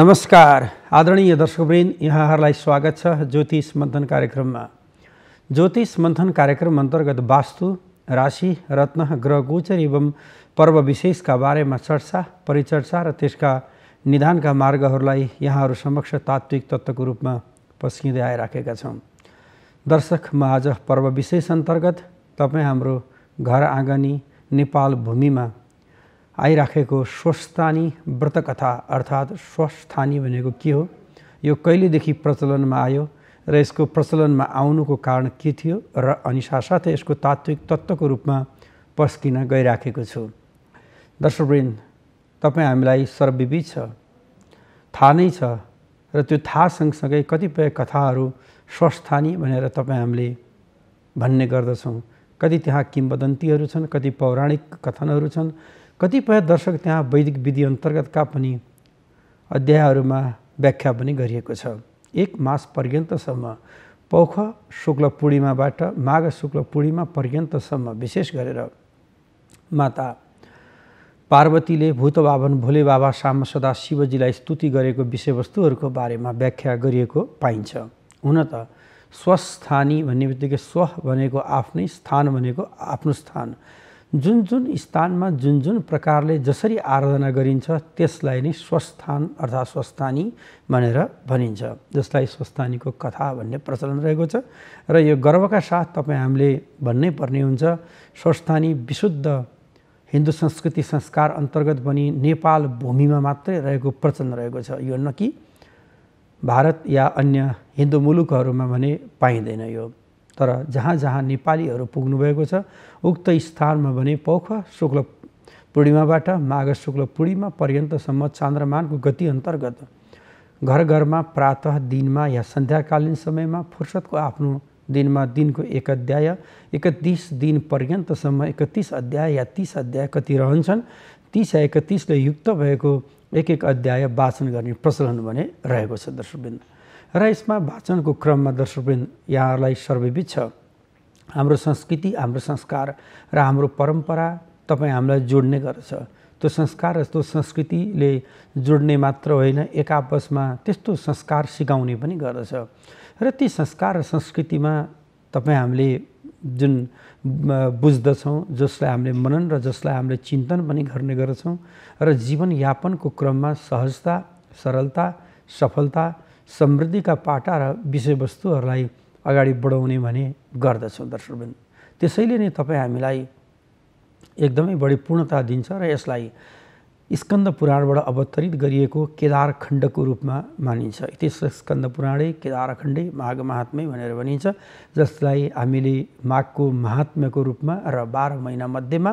नमस्कार आदरणीय दर्शकवृन्द, यहाँहरूलाई स्वागत छ ज्योतिष मन्थन कार्यक्रममा। ज्योतिष मन्थन कार्यक्रम अन्तर्गत वास्तु, राशि, रत्न, ग्रह गोचर एवं पर्व विशेषका बारेमा चर्चा, परिचर्चा र त्यसका निदानका मार्गहरूलाई यहाँहरू समक्ष तात्विक तत्त्वको रूपमा पस्किँदै आइराखेका छौँ। दर्शक, म आज पर्व विशेष अन्तर्गत तपाईँ हाम्रो घर आँगनी नेपाल भूमिमा आइराखेको स्वस्थानी व्रतकथा अर्थात् स्वस्थानी भनेको के हो, यो कहिलेदेखि प्रचलनमा आयो र यसको प्रचलनमा आउनुको कारण के थियो र अनि साथसाथै यसको तात्विक तत्त्वको रूपमा पस्किन गइराखेको छु। दर्शकवृन्द, तपाईँ हामीलाई सर्वविदित छ, थाहा नै छ र त्यो थाहा सँगसँगै कतिपय कथाहरू स्वस्थानी भनेर तपाईँ हामीले भन्ने गर्दछौँ। कति त्यहाँ किंवदन्तीहरू छन्, कति पौराणिक कथनहरू छन्, कतिपय दर्शक त्यहाँ वैदिक विधि अन्तर्गतका पनि अध्यायहरूमा व्याख्या पनि गरिएको छ। एक मास पर्यन्तसम्म पौष शुक्ल पूर्णिमाबाट माघ शुक्ल पूर्णिमा पर्यन्तसम्म विशेष गरेर माता पार्वतीले भूतबाभन भोले बाबा साम सदा शिवजीलाई स्तुति गरेको विषयवस्तुहरूको बारेमा व्याख्या गरिएको पाइन्छ। हुन त स्वस्थानी भन्ने बित्तिकै स्व भनेको आफ्नै, स्थान भनेको आफ्नो स्थान, जुन जुन स्थानमा जुन जुन प्रकारले जसरी आराधना गरिन्छ त्यसलाई नै स्वस्थान अर्थात् स्वस्थानी भनेर भनिन्छ, जसलाई स्वस्थानीको कथा भन्ने प्रचलन रहेको छ। र यो गर्वका साथ तपाईँ हामीले भन्नै पर्ने हुन्छ, स्वस्थानी विशुद्ध हिन्दू संस्कृति संस्कार अन्तर्गत पनि नेपाल भूमिमा मात्रै रहेको प्रचलन रहेको छ। यो न कि भारत या अन्य हिन्दू मुलुकहरूमा भने पाइँदैन यो। तर जहाँ जहाँ नेपालीहरू पुग्नुभएको छ उक्त स्थानमा भने पौष शुक्ल पूर्णिमाबाट माघ शुक्ल पूर्णिमा पर्यन्तसम्म चान्द्रमानको गति अन्तर्गत घर घरमा प्रातः दिनमा या सन्ध्याकालीन समयमा फुर्सदको आफ्नो दिनमा दिनको एक अध्याय 31 दिन पर्यन्तसम्म 31 अध्याय या 30 अध्याय कति रहन्छन्, 30 या 31ले युक्त भएको एक एक अध्याय वाचन गर्ने प्रचलन भने रहेको छ दर्शकवृन्द। र यसमा वाचनको क्रममा दर्शकवृन्द यहाँहरूलाई सर्वविदित छ, हाम्रो संस्कृति, हाम्रो संस्कार र हाम्रो परम्परा तपाईँ हामीलाई जोड्ने गर्छ। त्यो संस्कार र त्यो संस्कृतिले जोड्ने मात्र होइन, एक आपसमा त्यस्तो संस्कार सिकाउने पनि गर्दछ। र ती संस्कार र संस्कृतिमा तपाईँ हामीले जुन बुझ्दछौँ, जसलाई हामीले मनन र जसलाई हामीले चिन्तन पनि गर्ने गर्छौँ र जीवनयापनको क्रममा सहजता, सरलता, सफलता, समृद्धिका पाटा र विषयवस्तुहरूलाई अगाडि बढाउने भने गर्दछौँ दर्शकवृन्द। त्यसैले नै तपाईँ हामीलाई एकदमै बढी पूर्णता दिन्छ र यसलाई स्कन्द पुराणबाट अवतरित गरिएको केदार खण्डको रूपमा मानिन्छ। इति स्कन्द पुराणे केदारखण्डे माघ महात्म्य भनेर भनिन्छ, जसलाई हामीले माघको महात्म्यको रूपमा र 12 महिना मध्येमा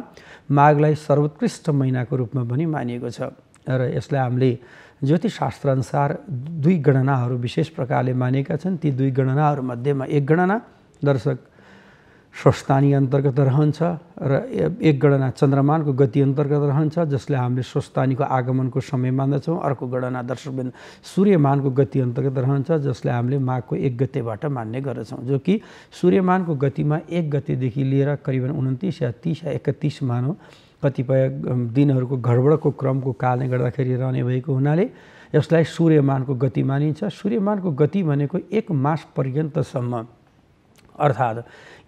माघलाई सर्वोत्कृष्ट महिनाको रूपमा पनि मानिएको छ। र यसलाई हामीले ज्योतिषशास्त्र अनुसार 2 गणनाहरू विशेष प्रकारले मानेका छन्। ती 2 गणनाहरू मध्येमा एक गणना दर्शक स्वस्थानी अन्तर्गत रहन्छ र एक गणना चन्द्रमानको गति अन्तर्गत रहन्छ, जसले हामीले स्वस्थानीको आगमनको समय मान्दछौँ। अर्को गणना दर्शकवृन्द सूर्यमानको गति अन्तर्गत रहन्छ, जसले हामीले माघको 1 गतेबाट मान्ने गर्दछौँ, जो कि सूर्यमानको गतिमा 1 गतेदेखि लिएर करिबन 29 या 30 या 31 मानौँ, कतिपय दिनहरूको घडबडको क्रमको कारणले गर्दाखेरि रहने भएको हुनाले यसलाई सूर्यमानको गति मानिन्छ। सूर्यमानको गति भनेको 1 मास पर्यन्तसम्म अर्थात्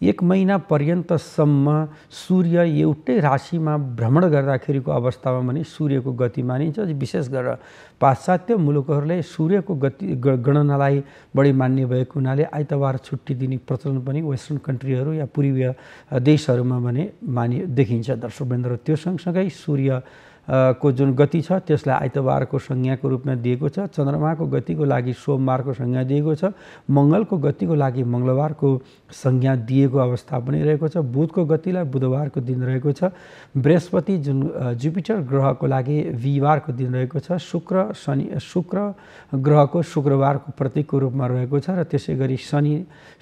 1 महिना पर्यन्तसम्म सूर्य एउटै राशिमा भ्रमण गर्दाखेरिको अवस्थामा पनि सूर्यको गति मानिन्छ। विशेष गरेर पाश्चात्य मुलुकहरूले सूर्यको गति गणनालाई बढी मान्ने भएको हुनाले आइतबार छुट्टी दिने प्रचलन पनि वेस्टर्न कन्ट्रीहरू या पूर्वीय देशहरूमा भने देखिन्छ दर्शकवृन्द। र त्यो सँगसँगै सूर्य को जुन गति छ त्यसलाई आइतबारको संज्ञाको रूपमा दिएको छ, चन्द्रमाको गतिको लागि सोमबारको संज्ञा दिएको छ, मङ्गलको गतिको लागि मङ्गलबारको संज्ञा दिएको अवस्था पनि रहेको छ, बुधको गतिलाई बुधबारको दिन रहेको छ, बृहस्पति जुन जुपिटर ग्रहको लागि बिहिबारको दिन रहेको छ, शुक्र ग्रहको शुक्रबारको प्रतीकको रूपमा रहेको छ, र त्यसै गरी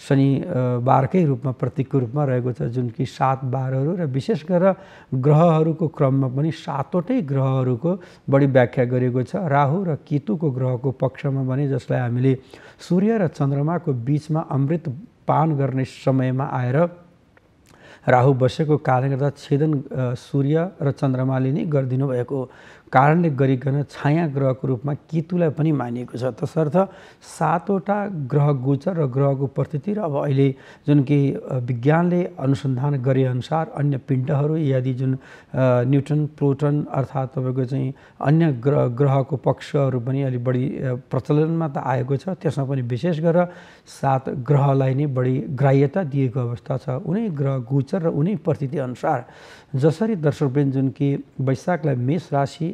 शनिबारकै रूपमा प्रतीकको रूपमा रहेको छ, जुन कि 7 बारहरू र विशेष गरेर ग्रहहरूको क्रममा पनि 7 ग्रहहरूको बढी व्याख्या गरिएको छ। राहु र केतुको ग्रहको पक्षमा भने जसलाई हामीले सूर्य र चन्द्रमाको बीचमा अमृत पान गर्ने समयमा आएर राहु बसेको कारणले गर्दा छेदन सूर्य र चन्द्रमाले नै गरिदिनु भएको कारणले गरिकन छाया ग्रहको रूपमा केतुलाई पनि मानिएको छ। तसर्थ 7वटा ग्रह गोचर र ग्रहको प्रस्थिति र अब अहिले जुन कि विज्ञानले अनुसन्धान गरे अनुसार अन्य पिण्डहरू यदि जुन न्युट्रन प्रोटन अर्थात् तपाईँको चाहिँ अन्य ग्रहको पक्षहरू पनि अलि बढी प्रचलनमा त आएको छ। त्यसमा पनि विशेष गरेर 7 ग्रहलाई नै बढी ग्राह्यता दिएको अवस्था छ। उनै ग्रह गोचर र उनै परिस्थिति अनुसार जसरी दर्शकवृन्द जुन कि वैशाखलाई मेष राशि,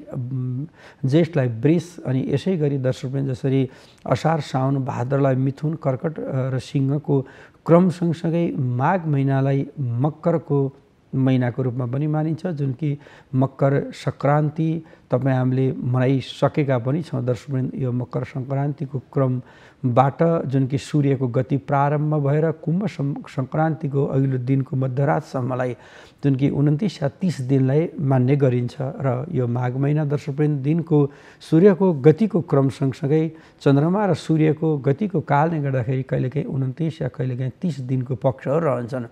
ज्येष्ठलाई वृष अनि यसै गरी दर्शकवृन्द जसरी असार साउन भाद्रलाई मिथुन कर्कट र सिंहको क्रम सँगसँगै माघ महिनालाई मकरको महिनाको रूपमा पनि मानिन्छ, जुन कि मकर सङ्क्रान्ति तपाईँ हामीले मनाइसकेका पनि छौँ दर्शकवृन्द। यो मकर सङ्क्रान्तिको क्रमबाट जुन कि सूर्यको गति प्रारम्भ भएर कुम्भ सङ्क्रान्तिको अघिल्लो दिनको मध्यरातसम्मलाई जुन कि 29 या 30 दिनलाई मान्ने गरिन्छ। र यो माघ महिना दर्शकवृन्द दिनको सूर्यको गतिको क्रम सँगसँगै चन्द्रमा र सूर्यको गतिको कालले गर्दाखेरि कहिलेकाहीँ 29 या कहिलेकाहीँ 30 दिनको पक्षहरू रहन्छन्।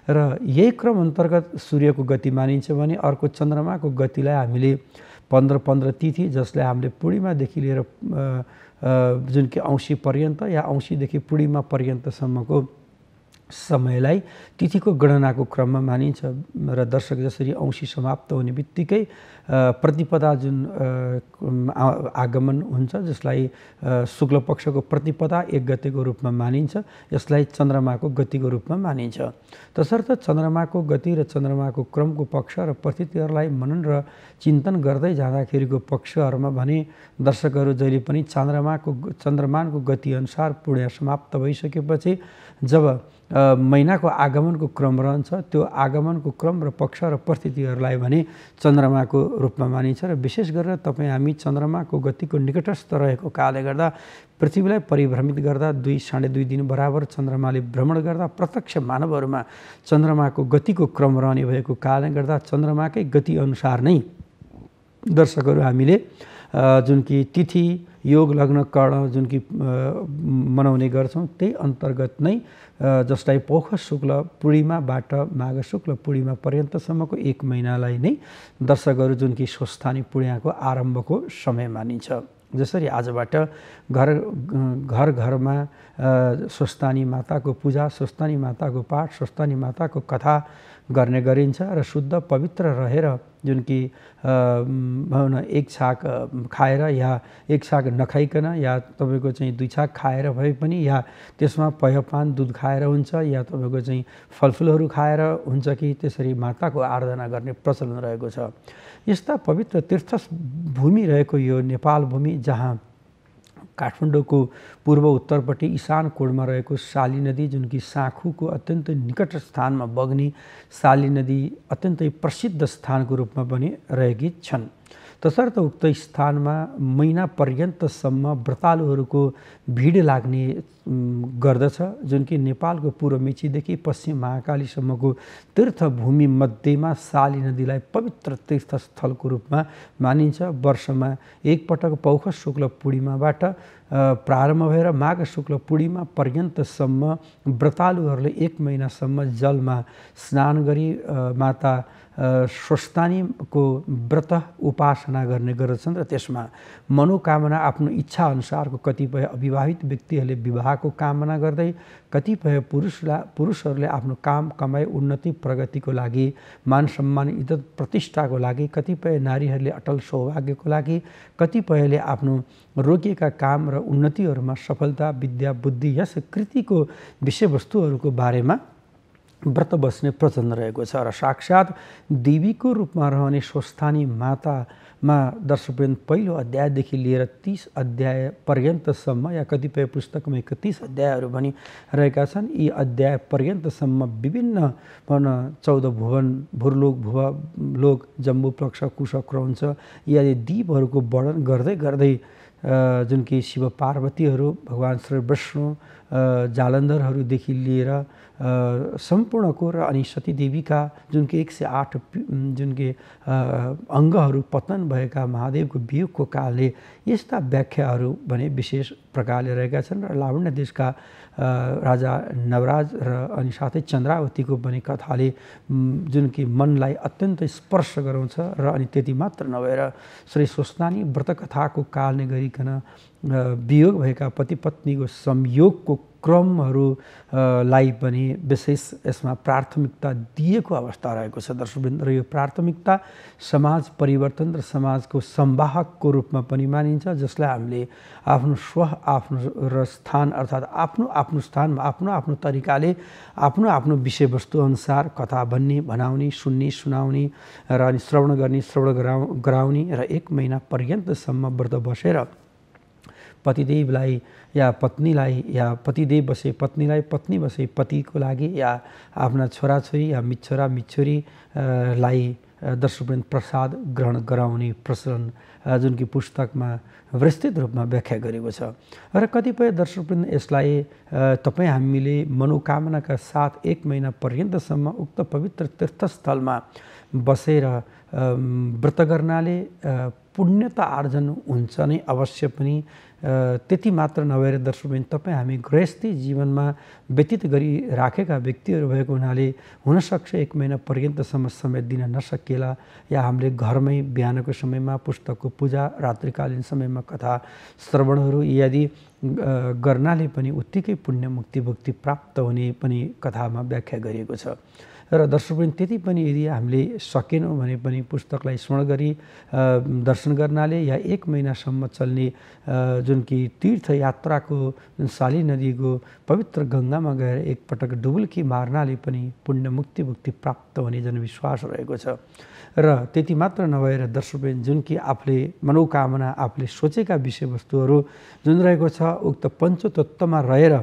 र यही क्रम अन्तर्गत सूर्यको गति मानिन्छ भने अर्को चन्द्रमाको गतिलाई हामीले 15 तिथि, जसलाई हामीले पूर्णिमादेखि लिएर जुन कि औँसी पर्यन्त या औँसीदेखि पूर्णिमा पर्यन्तसम्मको समयलाई तिथिको गणनाको क्रममा मानिन्छ। र दर्शक जसरी औँसी समाप्त हुने बित्तिकै प्रतिपदा जुन आगमन हुन्छ, जसलाई शुक्ल पक्षको प्रतिपदा 1 गतेको रूपमा मानिन्छ, यसलाई चन्द्रमाको गतिको रूपमा मानिन्छ। तसर्थ चन्द्रमाको गति र चन्द्रमाको क्रमको पक्ष र परिस्थितिहरूलाई मनन र चिन्तन गर्दै जाँदाखेरिको पक्षहरूमा भने दर्शकहरू जहिले पनि चन्द्रमानको गति अनुसार पूर्ण समाप्त भइसकेपछि जब महिनाको आगमनको क्रम रहन्छ, त्यो आगमनको क्रम र पक्ष र परिस्थितिहरूलाई भने चन्द्रमाको रूपमा मानिन्छ। र विशेष गरेर तपाईँ हामी चन्द्रमाको गतिको निकटस्थ रहेको कारणले गर्दा पृथ्वीलाई परिभ्रमित गर्दा 2-2.5 दिन बराबर चन्द्रमाले भ्रमण गर्दा प्रत्यक्ष मानवहरूमा चन्द्रमाको गतिको क्रम रहने भएको कारणले गर्दा चन्द्रमाकै गति अनुसार नै दर्शकहरू हामीले जुन कि तिथि योग लग्न कर्ण जुन कि मनाउने गर्छौँ, त्यही अन्तर्गत नै जसलाई पौष शुक्ल पूर्णिमाबाट माघ शुक्ल पूर्णिमा पर्यन्तसम्मको 1 महिनालाई नै दर्शकहरू जुन कि स्वस्थानी पूर्णिमाको आरम्भको समय मानिन्छ। जसरी आजबाट घर घरमा स्वस्थानी माताको पूजा, स्वस्थानी माताको पाठ, स्वस्थानी माताको कथा गर्ने गरिन्छ र शुद्ध पवित्र रहेर जुन कि एक छाक खाएर या एक छाक नखाइकन या तपाईँको चाहिँ 2 छाक खाएर भए पनि या त्यसमा पयपान दुध खाएर हुन्छ या तपाईँको चाहिँ फलफुलहरू खाएर हुन्छ कि त्यसरी माताको आराधना गर्ने प्रचलन रहेको छ। यस्ता पवित्र तीर्थ भूमि रहेको यो नेपाल भूमि, जहाँ काठमाडौँको पूर्व उत्तरपट्टि इशान कोणमा रहेको साली नदी जुन कि साँखुको अत्यन्तै निकट स्थानमा बग्ने साली नदी अत्यन्तै प्रसिद्ध स्थानको रूपमा पनि रहेकी छन्। तसर्थ उक्त स्थानमा महिना पर्यन्तसम्म व्रतालुहरूको भिड लाग्ने गर्दछ, जुन कि नेपालको पूर्व मेचीदेखि पश्चिम महाकालीसम्मको तीर्थभूमि मध्येमा साली नदीलाई पवित्र तीर्थस्थलको रूपमा मानिन्छ। वर्षमा एकपटक पौष शुक्ल पूर्णिमाबाट प्रारम्भ भएर माघ शुक्ल पूर्णिमा पर्यन्तसम्म व्रतालुहरूले 1 महिनासम्म जलमा स्नान गरी माता स्वस्थानीको व्रत उपासना गर्ने गर्दछन् र त्यसमा मनोकामना आफ्नो इच्छा अनुसारको कतिपय अविवाहित व्यक्तिहरूले विवाहको कामना गर्दै, कतिपय पुरुषहरूले आफ्नो काम कमाई उन्नति प्रगतिको लागि, मान सम्मान इज्जत प्रतिष्ठाको लागि, कतिपय नारीहरूले अटल सौभाग्यको लागि, कतिपयले आफ्नो रोकिएका काम र उन्नतिहरूमा सफलता विद्या बुद्धि यस कृतिको विषयवस्तुहरूको बारेमा व्रत बस्ने प्रचलन रहेको छ। र साक्षात् देवीको रूपमा रहने स्वस्थानी मातामा दर्शकवृन्द पहिलो अध्यायदेखि लिएर 30 अध्याय पर्यन्तसम्म या कतिपय पुस्तकमा 31 अध्यायहरू पनि रहेका छन्। यी अध्याय पर्यन्तसम्म विभिन्न 14 भुवन, भुरलोक, भुवलोक, जम्बू, प्लक्ष, कुश, क्रौञ्च इत्यादि दीपहरूको वर्णन गर्दै गर्दै जुन कि शिव पार्वतीहरू, भगवान् श्री विष्णु, जालन्धरहरूदेखि लिएर सम्पूर्णको र अनि सतीदेवीका जुन कि 108 जुन कि अङ्गहरू पतन भएका महादेवको वियोगको कालले यस्ता व्याख्याहरू भने विशेष प्रकारले रहेका छन्। र लावण्य देशका राजा नवराज र अनि साथै चन्द्रावतीको पनि कथाले जुन कि मनलाई अत्यन्त स्पर्श गराउँछ र अनि त्यति मात्र नभएर श्री स्वस्नानी व्रतकथाको कालले गरिकन वियोग भएका पति पत्नीको संयोगको क्रमहरूलाई पनि विशेष यसमा प्राथमिकता दिएको अवस्था रहेको छ दर्शकवृन्द। र यो प्राथमिकता समाज परिवर्तन र समाजको संवाहकको रूपमा पनि मानिन्छ, जसलाई हामीले आफ्नो आफ्नो र स्थान अर्थात् आफ्नो स्थानमा आफ्नो तरिकाले आफ्नो विषयवस्तु अनुसार कथा भन्ने भनाउने सुन्ने सुनाउने र अनि श्रवण गराउने र 1 महिना पर्यन्तसम्म व्रत बसेर पतिदेवलाई या पत्नीलाई या पतिदेव बसे पत्नीलाई, पत्नी बसे पतिको लागि या आफ्ना छोराछोरी या मिच्छोरा मिच्छोरीलाई दर्शकवृन्द प्रसाद ग्रहण गराउने प्रचलन जुन कि पुस्तकमा विस्तृत रूपमा व्याख्या गरेको छ। र कतिपय दर्शकवृन्द यसलाई तपाईँ हामीले मनोकामनाका साथ 1 महिना पर्यन्तसम्म उक्त पवित्र तीर्थस्थलमा बसेर व्रत गर्नाले पुण्यता आर्जन हुन्छ नै अवश्य पनि। त्यति मात्र नभएर दर्शकवृन्द तपाईँ हामी गृहस्थी जीवनमा व्यतीत गरिराखेका व्यक्तिहरू भएको हुनाले हुनसक्छ 1 महिना पर्यन्तसम्म समय दिन नसकिएला या हामीले घरमै बिहानको समयमा पुस्तकको पूजा, रात्रिकालीन समयमा कथा श्रवणहरू यदि गर्नाले पनि उत्तिकै पुण्य मुक्ति भुक्ति प्राप्त हुने पनि कथामा व्याख्या गरिएको छ। र दर्शकवृन्द त्यति पनि यदि हामीले सकेनौँ भने पनि पुस्तकलाई स्मरण गरी दर्शन गर्नाले या 1 महिनासम्म चल्ने जुन कि तीर्थयात्राको शाली नदीको पवित्र गङ्गामा गएर एकपटक डुबुल्की मार्नाले पनि पुण्य मुक्ति भुक्ति प्राप्त हुने जनविश्वास रहेको छ। र त्यति मात्र नभएर दर्शकवृन्द जुन कि आफूले मनोकामना आफूले सोचेका विषयवस्तुहरू जुन रहेको छ उक्त पञ्चतत्त्वमा रहेर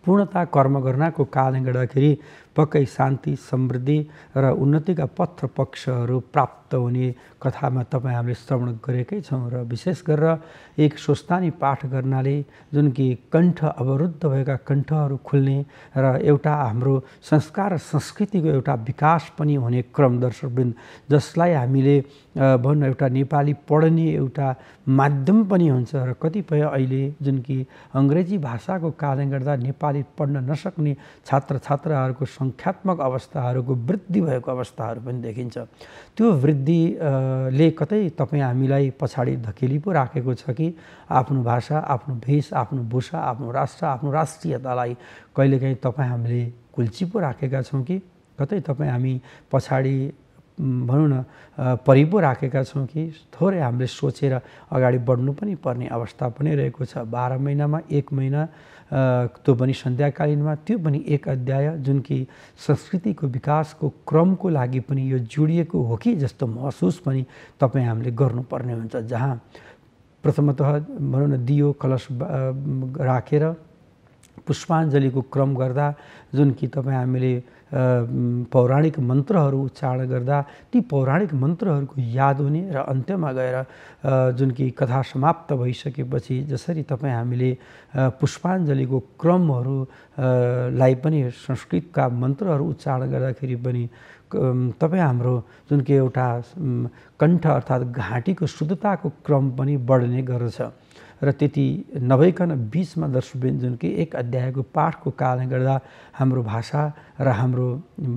पूर्णता कर्म गर्नको कारणले गर्दाखेरि पक्कै शान्ति समृद्धि र उन्नतिका पथ पक्षहरू प्राप्त हुने कथामा तपाईँ हामीले श्रवण गरेकै छौँ। र विशेष गरेर एक स्वस्तानी पाठ गर्नाले जुन कि कण्ठ अवरुद्ध भएका कण्ठहरू खुल्ने र एउटा हाम्रो संस्कार र संस्कृतिको एउटा विकास पनि हुने क्रम दर्शकवृन्द, जसलाई हामीले भन्न एउटा नेपाली पढ्ने एउटा माध्यम पनि हुन्छ। र कतिपय अहिले जुन कि अङ्ग्रेजी भाषाको कारणले गर्दा नेपाली पढ्न नसक्ने छात्र छात्राहरूको सङ्ख्यात्मक अवस्थाहरूको वृद्धि भएको अवस्थाहरू पनि देखिन्छ। त्यो वृद्धिले कतै तपाईँ हामीलाई पछाडि धकेली पो राखेको छ कि आफ्नो भाषा, आफ्नो भेष, आफ्नो भूषा, आफ्नो राष्ट्र, आफ्नो राष्ट्रियतालाई कहिलेकाहीँ तपाईँ हामीले कुल्ची पो राखेका छौँ कि कतै तपाईँ हामी पछाडि भनौँ न परि पो राखेका छौँ कि थोरै हामीले सोचेर अगाडि बढ्नु पनि पर्ने अवस्था पनि रहेको छ। 12 महिनामा 1 महिना त्यो पनि सन्ध्याकालीनमा, त्यो पनि 1 अध्याय जुन कि संस्कृतिको विकासको क्रमको लागि पनि यो जोडिएको हो कि जस्तो महसुस पनि तपाईँ हामीले गर्नुपर्ने हुन्छ। जहाँ प्रथमतः भनौँ न दियो कलश राखेर पुष्पाञ्जलीको क्रम गर्दा जुन कि तपाईँ हामीले पौराणिक मन्त्रहरू उच्चारण गर्दा ती पौराणिक मन्त्रहरूको याद हुने र अन्त्यमा गएर जुन कि कथा समाप्त भइसकेपछि जसरी तपाईँ हामीले पुष्पाञ्जलीको क्रमहरूलाई पनि संस्कृतका मन्त्रहरू उच्चारण गर्दाखेरि पनि तपाईँ हाम्रो जुन कि एउटा कण्ठ अर्थात् घाँटीको शुद्धताको क्रम पनि बढ्ने गर्दछ। र त्यति नभइकन बीचमा दर्शकवृन्द जुन कि 1 अध्यायको पाठको कारणले गर्दा हाम्रो भाषा र हाम्रो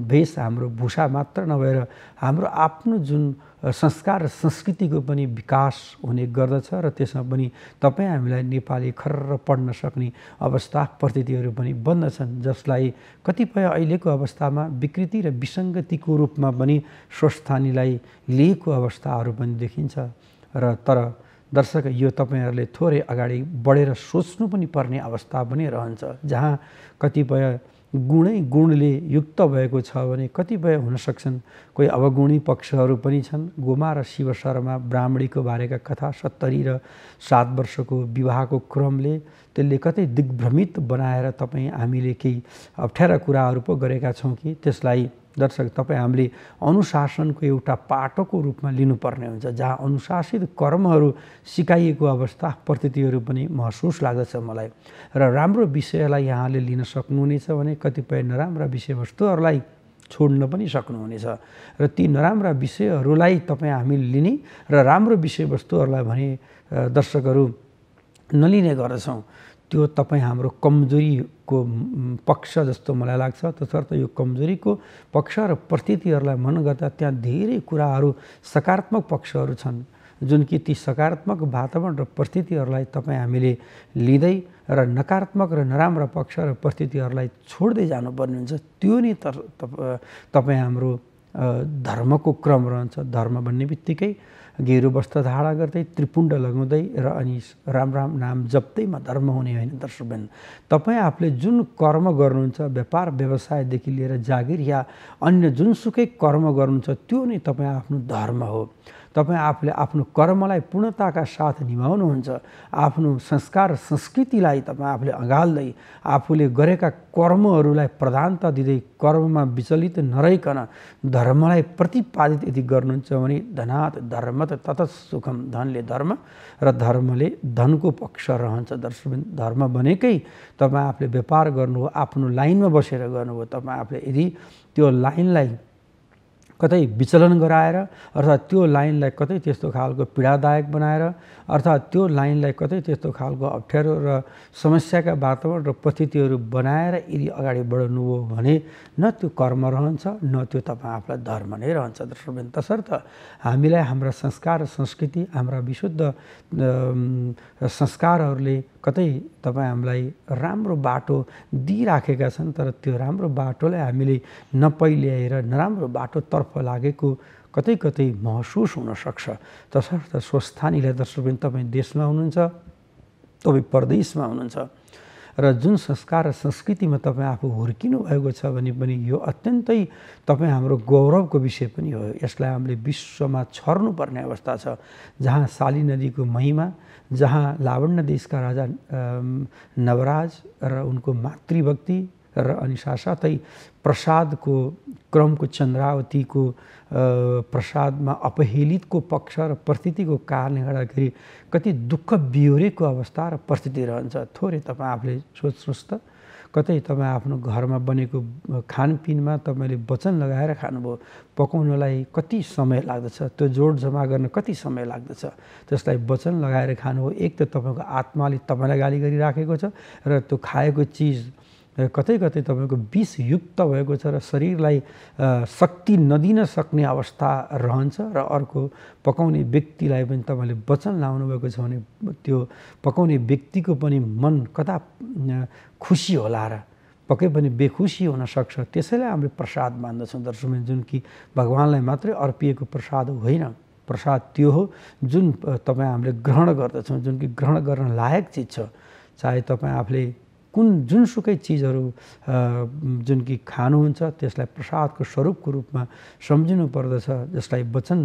भेष, हाम्रो भूषा मात्र नभएर हाम्रो आफ्नो जुन संस्कार र संस्कृतिको पनि विकास हुने गर्दछ र त्यसमा पनि तपाईँ हामीलाई नेपाली खर्र पढ्न सक्ने अवस्था परिस्थितिहरू पनि बन्दछन्, जसलाई कतिपय अहिलेको अवस्थामा विकृति र विसङ्गतिको रूपमा पनि स्वस्थानीलाई लिएको अवस्थाहरू पनि देखिन्छ। र तर दर्शक यो तपाईँहरूले थोरै अगाडि बढेर सोच्नु पनि पर्ने अवस्था पनि रहन्छ, जहाँ कतिपय गुणले युक्त भएको छ भने कतिपय हुन सक्छन् कोही अवगुणी पक्षहरू पनि छन्। गोमा र शिव शर्मा ब्राह्मणीको बारेका कथा 70 र 7 वर्षको विवाहको क्रमले त्यसले कतै दिग्भ्रमित बनाएर तपाईँ हामीले केही अप्ठ्यारा कुराहरू पो गरेका छौँ कि त्यसलाई दर्शक तपाईँ हामीले अनुशासनको एउटा पाटोको रूपमा लिनुपर्ने हुन्छ, जहाँ अनुशासित कर्महरू सिकाइएको अवस्था परिस्थितिहरू पनि महसुस लाग्दछ मलाई। र राम्रो विषयलाई यहाँले लिन सक्नुहुनेछ भने कतिपय नराम्रा विषयवस्तुहरूलाई छोड्न पनि सक्नुहुनेछ र ती नराम्रा विषयहरूलाई तपाईँ हामीले लिने र राम्रो विषयवस्तुहरूलाई भने दर्शकहरू नलिने गर्दछौँ। त्यो तपाईँ हाम्रो कमजोरीको पक्ष जस्तो मलाई लाग्छ। तसर्थ यो कमजोरीको पक्ष र परिस्थितिहरूलाई मन गर्दा त्यहाँ धेरै कुराहरू सकारात्मक पक्षहरू छन्, जुन कि ती सकारात्मक वातावरण र परिस्थितिहरूलाई तपाईँ हामीले लिँदै र नकारात्मक र नराम्रा पक्ष र परिस्थितिहरूलाई छोड्दै जानुपर्ने हुन्छ। त्यो नै तपाईँ हाम्रो धर्मको क्रम रहन्छ। धर्म भन्ने बित्तिकै गेरु वस्त्र धारण गर्दै त्रिपुण्ड लगाउँदै र अनि राम राम नाम जप्दैमा धर्म हुने होइन दर्शकवृन्द। तपाईँ आफूले जुन कर्म गर्नुहुन्छ, व्यापार व्यवसायदेखि लिएर जागिर या अन्य जुनसुकै कर्म गर्नुहुन्छ, त्यो नै तपाईँ आफ्नो धर्म हो। तपाईँ आफूले आफ्नो कर्मलाई पूर्णताका साथ निभाउनुहुन्छ। आफ्नो संस्कार संस्कृतिलाई तपाईँ आफूले अँगाल्दै आफूले गरेका कर्महरूलाई प्रधानता दिँदै कर्ममा विचलित नरहिकन धर्मलाई प्रतिपादित यदि गर्नुहुन्छ भने धनात् धर्मत ततः सुखम, धनले धर्म र धर्मले धनको पक्ष रहन्छ दर्शकवृन्द। धर्म भनेकै तपाईँ आफूले व्यापार गर्नुभयो, आफ्नो लाइनमा बसेर गर्नुभयो। तपाईँ आफूले यदि त्यो लाइनलाई कतै विचलन गराएर अर्थात् त्यो लाइनलाई कतै त्यस्तो खालको पीडादायक बनाएर अर्थात् त्यो लाइनलाई कतै त्यस्तो खालको अप्ठ्यारो र समस्याका वातावरण र परिस्थितिहरू बनाएर यदि अगाडि बढ्नुभयो भने न त्यो कर्म रहन्छ, न त्यो तपाईँ आफूलाई धर्म नै रहन्छ दर्शकवृन्द। तसर्थ हामीलाई हाम्रा संस्कार संस्कृति, हाम्रा विशुद्ध संस्कारहरूले कतै तपाईँ हामीलाई राम्रो बाटो दिइराखेका छन्, तर त्यो राम्रो बाटोलाई हामीले नपैल्याएर नराम्रो बाटोतर्फ लागेको कतै कतै महसुस हुनसक्छ। तसर्थ स्वस्थानीलाई दर्शकवृन्द, तपाईँ देशमा हुनुहुन्छ, तपाईँ परदेशमा हुनुहुन्छ र जुन संस्कार र संस्कृतिमा तपाईँ आफू हुर्किनु भएको छ भने पनि यो अत्यन्तै तपाईँ हाम्रो गौरवको विषय पनि हो। यसलाई हामीले विश्वमा छर्नुपर्ने अवस्था छ, जहाँ शाली नदीको महिमा, जहाँ लावण्य देशका राजा नवराज र उनको मातृभक्ति र अनि साथसाथै प्रसादको क्रमको चन्द्रावतीको प्रसादमा अपहेलितको पक्ष र परिस्थितिको कारणले गर्दाखेरि कति दुःख बिहोरेको अवस्था र परिस्थिति रहन्छ। थोरै तपाईँ आफूले सोच्नुहोस् त, कतै तपाईँ आफ्नो घरमा बनेको खानपिनमा तपाईँले वचन लगाएर खानुभयो, पकाउनलाई कति समय लाग्दछ, त्यो जोड जम्मा गर्न कति समय लाग्दछ, त्यसलाई वचन लगाएर खानुभयो। एक त तपाईँको आत्माले तपाईँलाई गाली गरिराखेको छ र त्यो खाएको चिज कतै कतै तपाईँको विषयुक्त भएको छ र शरीरलाई शक्ति नदिन सक्ने अवस्था रहन्छ। र अर्को पकाउने व्यक्तिलाई पनि तपाईँले वचन लाउनु भएको छ भने त्यो पकाउने व्यक्तिको पनि मन कता खुसी होला र पक्कै पनि बेखुसी हुनसक्छ। त्यसैले हामीले प्रसाद मान्दछौँ दर्शकवृन्द, जुन कि भगवान्लाई मात्रै अर्पिएको प्रसाद होइन। प्रसाद त्यो हो जुन तपाईँ हामीले ग्रहण गर्दछौँ, जुन कि ग्रहण गर्न लायक चिज छ। चाहे तपाईँ आफूले जुनसुकै चिजहरू जुन कि खानुहुन्छ त्यसलाई प्रसादको स्वरूपको रूपमा सम्झिनु पर्दछ, जसलाई वचन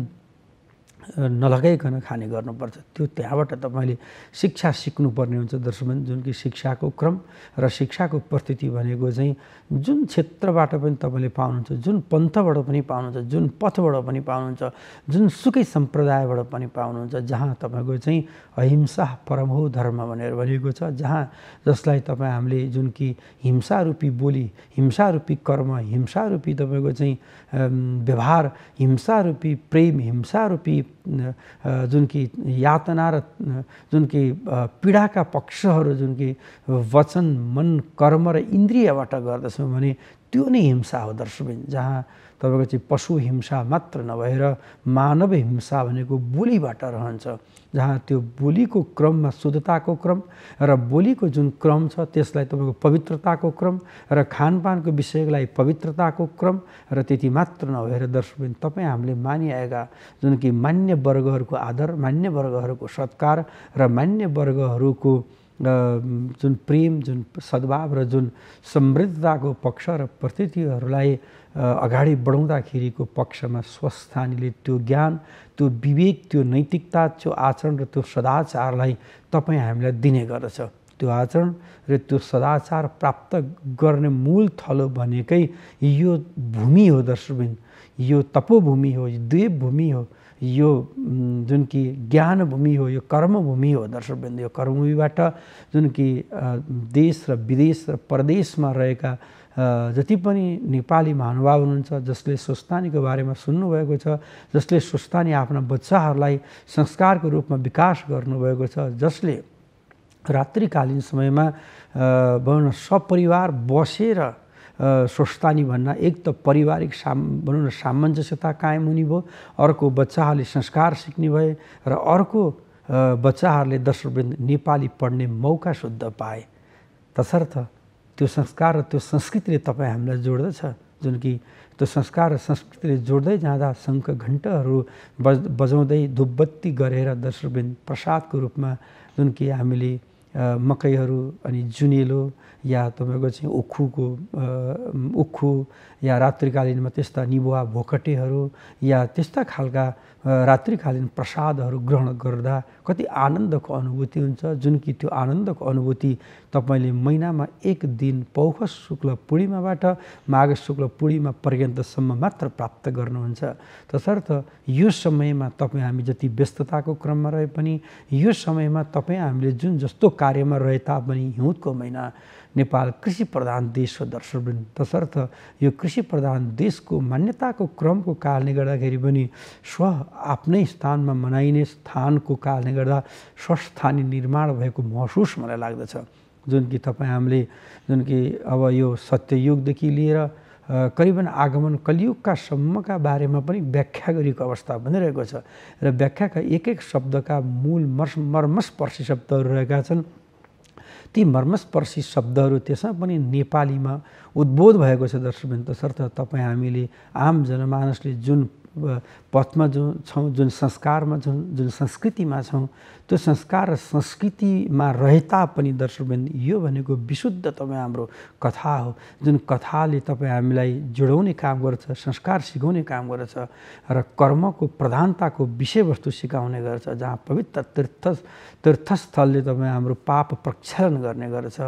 नलगाइकन खाने गर्नुपर्छ। त्यो त्यहाँबाट तपाईँले शिक्षा सिक्नुपर्ने हुन्छ दर्शकवृन्द, जुन कि शिक्षाको क्रम र शिक्षाको परिस्थिति भनेको चाहिँ जुन क्षेत्रबाट पनि तपाईँले पाउनुहुन्छ, जुन पन्थबाट पनि पाउनुहुन्छ, जुन पथबाट पनि पाउनुहुन्छ, जुनसुकै सम्प्रदायबाट पनि पाउनुहुन्छ, जहाँ तपाईँको चाहिँ अहिंसा परमो धर्म भनेर भनेको छ, जसलाई तपाईँ हामीले जुन कि हिंसारूपी बोली, हिंसारूपी कर्म, हिंसारूपी तपाईँको चाहिँ व्यवहार, हिंसारूपी प्रेम, हिंसारूपी जुन कि यातना र जुन कि पीडाका पक्षहरू जुन कि वचन, मन, कर्म र इन्द्रियबाट गर्दछौँ भने त्यो नै हिंसा हो दर्शकवृन्द। जहाँ तपाईँको चाहिँ पशु हिंसा मात्र नभएर मानव हिंसा भनेको बोलीबाट रहन्छ, जहाँ त्यो बोलीको क्रममा शुद्धताको क्रम र बोलीको जुन क्रम छ त्यसलाई तपाईँको पवित्रताको क्रम र खानपानको विषयलाई पवित्रताको क्रम र त्यति मात्र नभएर दर्शकवृन्द, तपाईँ हामीले मानिआएका जुन कि मान्य वर्गहरूको आदर, मान्य वर्गहरूको सत्कार र मान्य वर्गहरूको जुन प्रेम, जुन सद्भाव र जुन समृद्धताको पक्ष र परिस्थितिहरूलाई अगाडि बढाउँदाखेरिको पक्षमा स्वस्थानीले त्यो ज्ञान, त्यो विवेक, त्यो नैतिकता, त्यो आचरण र त्यो सदाचारलाई तपाईँ हामीलाई दिने गर्दछ। त्यो आचरण र त्यो सदाचार प्राप्त गर्ने मूल थलो भनेकै यो भूमि हो दर्शकवृन्द, यो तपोभूमि हो, यो देवभूमि हो, यो जुन कि ज्ञान भूमि हो, यो कर्मभूमि हो दर्शकवृन्द। यो कर्मभूमिबाट जुन कि देश र विदेश र परदेशमा रहेका जति पनि नेपाली महानुभाव हुनुहुन्छ, जसले स्वस्थानीको बारेमा सुन्नुभएको छ, जसले स्वस्थानी आफ्ना बच्चाहरूलाई संस्कारको रूपमा विकास गर्नुभएको छ, जसले रात्रिकालीन समयमा भनौँ न सपरिवार बसेर स्वस्थानी भन्ना एक त पारिवारिक भनौँ न सामञ्जस्यता कायम हुने भयो, अर्को बच्चाहरूले संस्कार सिक्ने भए र अर्को बच्चाहरूले दर्शकवृन्द नेपाली पढ्ने मौका शुद्ध पाए। तसर्थ त्यो संस्कार र त्यो संस्कृतिले तपाईँ हामीलाई जोड्दछ, जुन कि त्यो संस्कार र संस्कृतिले जोड्दै जाँदा शङ्ख घण्टहरू बजाउँदै धुपबत्ती गरेर दर्शकवृन्द प्रसादको रूपमा जुन कि हामीले मकैहरू अनि जुनेलो या तपाईँको चाहिँ उखु या रात्रिकालीनमा त्यस्ता निबुवा भोकटेहरू या त्यस्ता खालका रात्रिकालीन प्रसादहरू ग्रहण गर्दा कति आनन्दको अनुभूति हुन्छ, जुन कि त्यो आनन्दको अनुभूति तपाईँले महिनामा एक दिन पौष शुक्ल पूर्णिमाबाट माघ शुक्ल पूर्णिमा पर्यन्तसम्म मात्र प्राप्त गर्नुहुन्छ। तसर्थ यो समयमा तपाईँ हामी जति व्यस्तताको क्रममा रहे पनि यो समयमा तपाईँ हामीले जुन जस्तो कार्यमा रहे तापनि हिउँदको महिना नेपाल कृषि प्रधान देश हो दर्शकवृन्द। तसर्थ यो कृषि प्रधान देशको मान्यताको क्रमको कारणले गर्दाखेरि पनि आफ्नै स्थानमा मनाइने स्थानको कारणले गर्दा स्वस्थानी निर्माण भएको महसुस मलाई लाग्दछ, जुन कि तपाईँ हामीले जुन कि अब यो सत्ययुगदेखि लिएर करिबन आगमन कलियुगका सम्मका बारेमा पनि व्याख्या गरिएको अवस्था बनिरहेको छ र व्याख्याका एक एक शब्दका मूल मर्मस्पर्शी शब्दहरू रहेका छन्। ती मर्मस्पर्शी शब्दहरू त्यसमा पनि नेपालीमा उद्बोध भएको छ दर्शकवृन्द। तसर्थ तपाईँ हामीले आम जनमानसले जुन पथमा छौँ, जुन संस्कारमा छौँ, जुन संस्कृतिमा छौँ, त्यो संस्कार र संस्कृतिमा रहे तापनि दर्शकवृन्द यो भनेको विशुद्ध तपाईँ हाम्रो कथा हो, जुन कथाले तपाईँ हामीलाई जोडाउने काम गर्छ, संस्कार सिकाउने काम गर्छ र कर्मको प्रधानताको विषयवस्तु सिकाउने गर्छ, जहाँ पवित्र तीर्थस्थलले तपाईँ हाम्रो पाप प्रक्षालन गर्ने गर्छ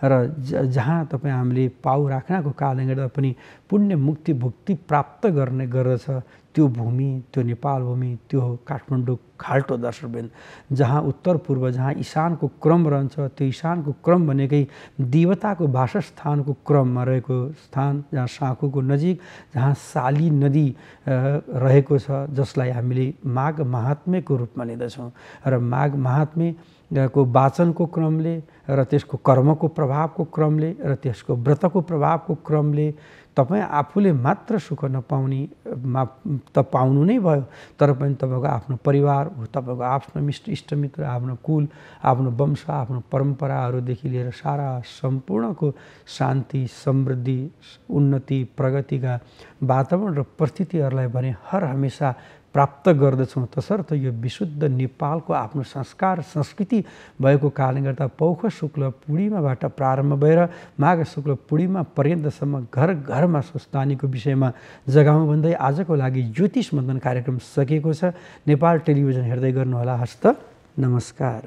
र जहाँ तपाईँ हामीले पाउ राख्नको कारणले गर्दा पनि पुण्य मुक्ति भुक्ति प्राप्त गर्ने गर्दछ। त्यो भूमि, त्यो नेपाल भूमि, त्यो काठमाडौँ खाल्टो दर्शकवृन्द, जहाँ उत्तर पूर्व, जहाँ ईशानको क्रम रहन्छ, त्यो ईशानको क्रम भनेकै देवताको वासस्थानको क्रममा रहेको स्थान, जहाँ साँखुको नजिक, जहाँ साली नदी रहेको छ, जसलाई हामीले माघ महात्म्यको रूपमा लिँदछौँ र माघ महात्म्यको वाचनको क्रमले र त्यसको कर्मको प्रभावको क्रमले र त्यसको व्रतको प्रभावको क्रमले तपाईँ आफूले मात्र सुख नपाउने त पाउनु नै भयो, तर पनि तपाईँको आफ्नो परिवार, तपाईँको आफ्नो इष्टमित्र, आफ्नो कुल, आफ्नो वंश, आफ्नो परम्पराहरूदेखि लिएर सारा सम्पूर्णको शान्ति, समृद्धि, उन्नति, प्रगतिका वातावरण र परिस्थितिहरूलाई भने हर हमेसा प्राप्त गर्दछौँ। तसर्थ यो विशुद्ध नेपालको आफ्नो संस्कार संस्कृति भएको कारणले गर्दा पौष शुक्ल पूर्णिमाबाट प्रारम्भ भएर माघ शुक्ल पूर्णिमा पर्यन्तसम्म घर घरमा स्वस्थानीको विषयमा जगाउँ भन्दै आजको लागि ज्योतिष मन्थन कार्यक्रम सकिएको छ। नेपाल टेलिभिजन हेर्दै गर्नुहोला। हस्त नमस्कार।